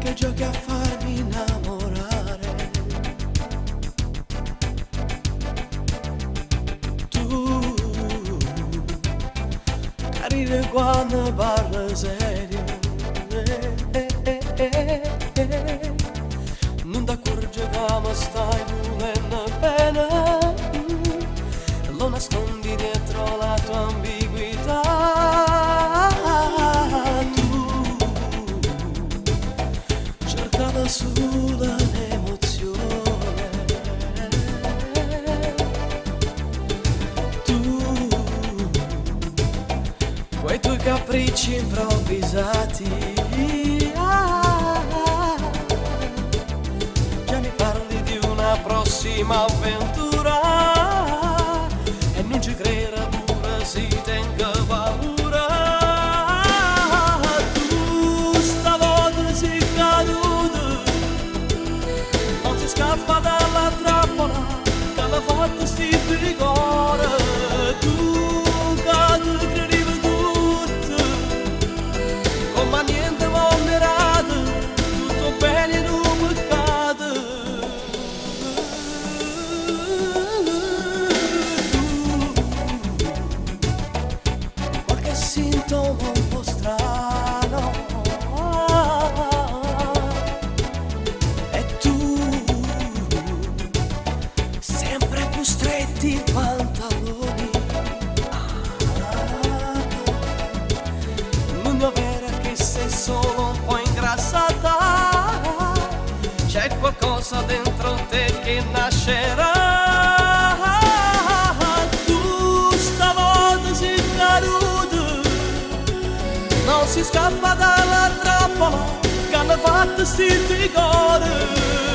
che giochi a farmi innamorare. Tu, carire quando parla serio, non ti accorgi che mi stai volendo bene, lo nascondi dietro la tua ambiguità. Sulla l'emozione, tu, quei tuoi capricci improvvisati, già mi parli di una prossima avventura e non ci credo pure si tenga paura. Scappa dalla trappola che l'ha fatto sti rigore. Tu che ti credevi tutto, come niente vulnerato, tutto bene in un peccato. Tu, qualche sintomo un po' strano, stretti i pantaloni, non è vero che sei solo un po' ingrassata, c'è qualcosa dentro te che nascerà. Tu stavolta sei caduto, non si scappa dalla trappola che hanno fatto sti rigore.